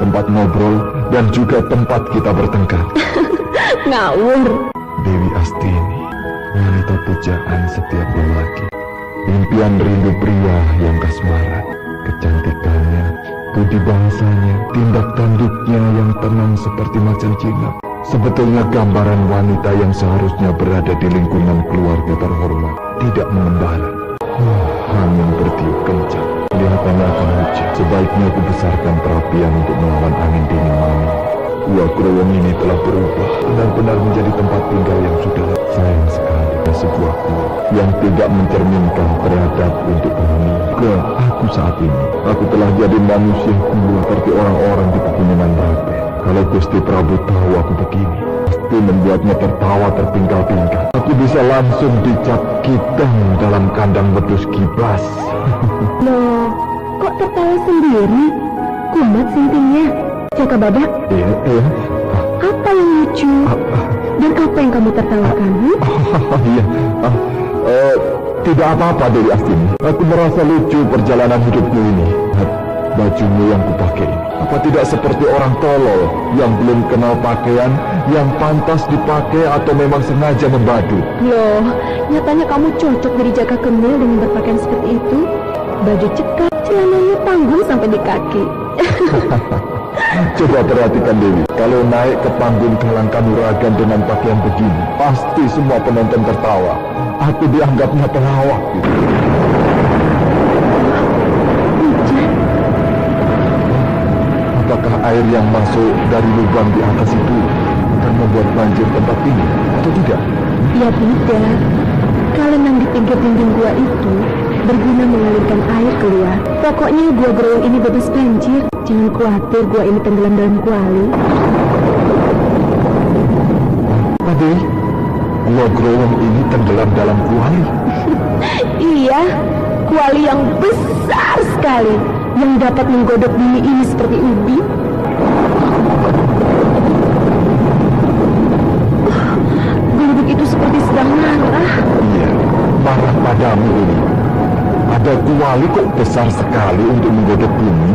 tempat ngobrol, dan juga tempat kita bertengkar. Ngawur. Dewi Astini, wanita pujaan setiap lelaki. Impian rindu pria yang kasmaran. Kecantikannya, budi bahasanya, tindak tanduknya yang tenang seperti macan jinak. Sebetulnya gambaran wanita yang seharusnya berada di lingkungan keluarga terhormat. Tidak mengembara. Angin bertiup kencang. Kelihatannya akan hujan. Sebaiknya aku besarkan perapian untuk melawan angin dingin malam. Gua Growol ini telah berubah, benar-benar menjadi tempat tinggal yang sudah sayang sekali. Sebuah gua yang tidak mencerminkan beradab untuk penghuni. Ke aku saat ini, aku telah jadi manusia gua seperti orang-orang di pegunungan Rape. Kalau Gusti Prabu tahu aku begini, pasti membuatnya tertawa terpingkal-pingkal. Aku bisa langsung dicap kiteng dalam kandang wedus kibas. Loh, kok tertawa sendiri? Kumat sintingnya. Jaka Badak, Iya. apa yang lucu? Dan apa yang kamu tertawakan? Iya. Tidak apa-apa, Dewi Astini. Aku merasa lucu perjalanan hidupku ini. Bajumu yang kupakai ini, apa tidak seperti orang tolol yang belum kenal pakaian yang pantas dipakai atau memang sengaja membadu? Loh, nyatanya kamu cocok dari Jaka Kemil dengan berpakaian seperti itu. Baju cekak, celananya panggung sampai di kaki. Coba perhatikan Dewi, kalau naik ke panggung Galang Kanuragan dengan pakaian begini, pasti semua penonton tertawa. Aku dianggapnya pelawak. Apakah air yang masuk dari lubang di atas itu akan membuat banjir tempat ini, atau tidak? Ya tidak. Kalenan di pinggir dinding gua itu berguna mengalirkan air keluar. Pokoknya gua Growol ini bebas banjir. Jangan khawatir gua ini tenggelam dalam kuali. Dewi, gua Growol ini tenggelam dalam kuali. Iya, kuali yang besar sekali yang dapat menggodok bumi ini seperti ubi. Geluduk itu seperti sedang marah. Iya, marah padamu ini. Ada kuali kok besar sekali untuk menggodok bumi.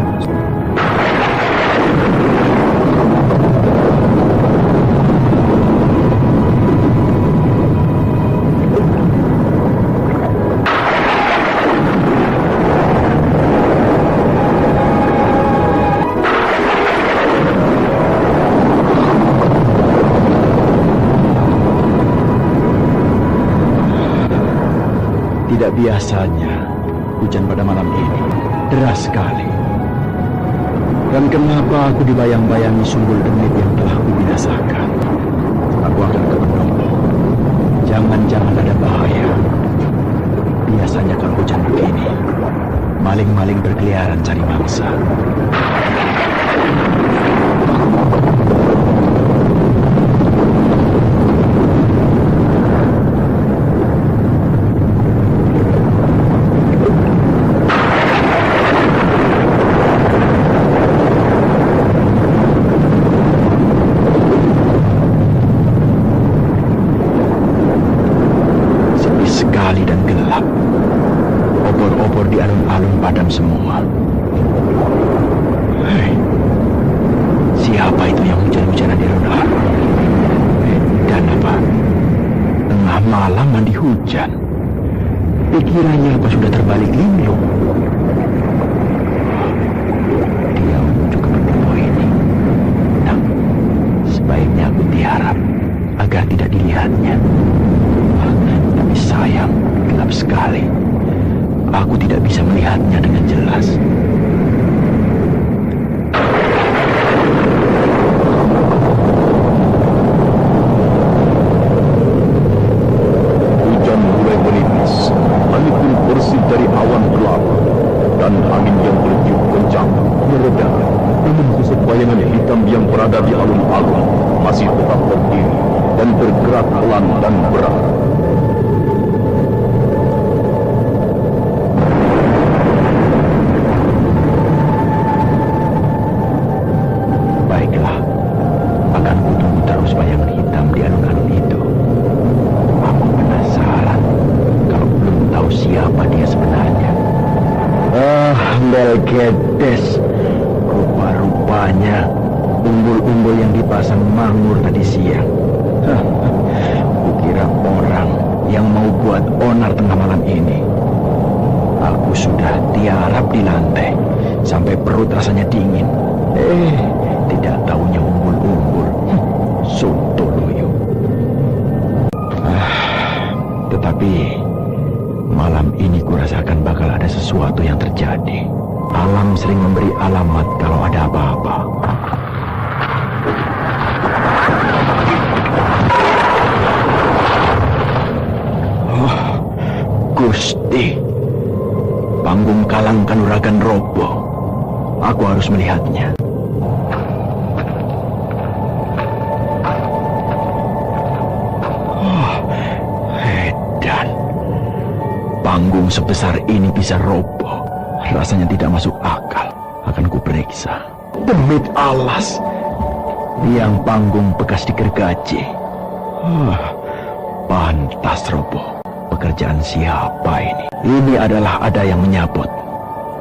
Tidak biasanya hujan pada malam ini deras sekali. Dan kenapa aku dibayang-bayangi Sumbul Demit yang telah kubinasakan? Aku akan ke pendopo. Jangan-jangan ada bahaya. Biasanya kalau hujan begini, maling-maling berkeliaran cari mangsa. Sekali dan gelap. Obor-obor di alun-alun padam semua. Hei, siapa itu yang hujan-hujanan di alun-alun? Dan apa? Tengah malam mandi hujan. Pikirannya apa sudah terbalik linglung? Dia menuju ke pendopo ini. Aku tiarap agar tidak dilihatnya. Tapi sayang, gelap sekali. Aku tidak bisa melihatnya dengan jelas. Hujan mulai menipis, langit pun bersih dari awan gelap, dan angin yang bertiup kencang mereda. Namun sosok bayangan hitam yang berada di alun-alun masih tetap berdiri dan bergerak pelan dan berat. Baiklah, akan kutunggu terus bayangan hitam di alun-alun itu. Aku penasaran kalau belum tahu siapa dia sebenarnya. Melkedes. Rupa-rupanya umbul-umbul yang dipasang Mangur tadi siang. Kukira orang yang mau buat onar tengah malam ini. Aku sudah tiarap di lantai sampai perut rasanya dingin. Tidak taunya umbul-umbul. Sontoloyo. Tetapi malam ini kurasakan bakal ada sesuatu yang terjadi. Alam sering memberi alamat kalau ada apa-apa. Gusti, panggung Kalang Kanuragan roboh. Aku harus melihatnya. Edan, panggung sebesar ini bisa roboh. Rasanya tidak masuk akal. Akan kuperiksa. Demit alas, tiang panggung bekas digergaji. Pantas roboh. Pekerjaan siapa ini? Ini adalah ada yang menyabot.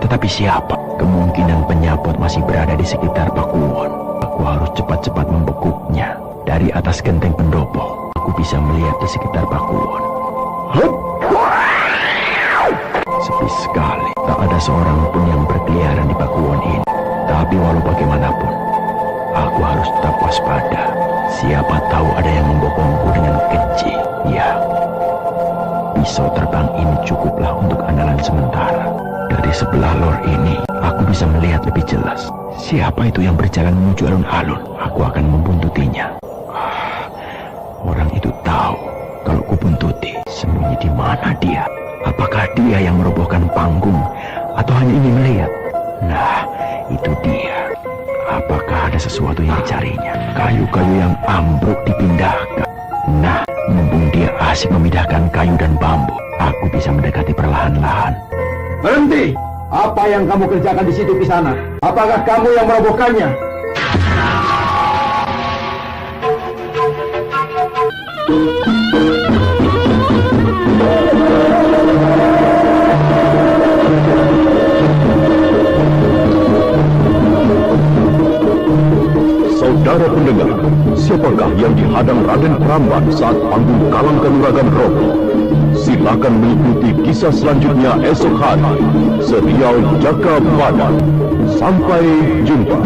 Tetapi siapa? Kemungkinan penyabot masih berada di sekitar Pakuwon. Aku harus cepat-cepat membekuknya. Dari atas genteng pendopo, aku bisa melihat di sekitar Pakuwon. Sepi sekali. Tak ada seorang pun yang berkeliaran di Pakuwon ini. Tapi walau bagaimanapun, aku harus tetap waspada. Siapa tahu ada yang membokongku dengan keji. Ya, pisau terbang ini cukuplah untuk andalan sementara. Dari sebelah lor ini, aku bisa melihat lebih jelas. Siapa itu yang berjalan menuju alun-alun? Aku akan membuntutinya. Orang itu tahu kalau kubuntuti. Sembunyi di mana dia? Apakah dia yang merobohkan panggung atau hanya ingin melihat? Nah, itu dia. Apakah ada sesuatu yang dicarinya? Kayu-kayu yang ambruk dipindahkan. Nah, mumpung dia asik memindahkan kayu dan bambu, aku bisa mendekati perlahan-lahan. Berhenti! Apa yang kamu kerjakan di situ, Kisana? Apakah kamu yang merobohkannya? Saudara pendengar, siapakah yang dihadang Raden Pramban saat panggung Kalang Kanuragan roboh? Silakan mengikuti kisah selanjutnya esok hari. Serial Jaka Badak. Sampai jumpa.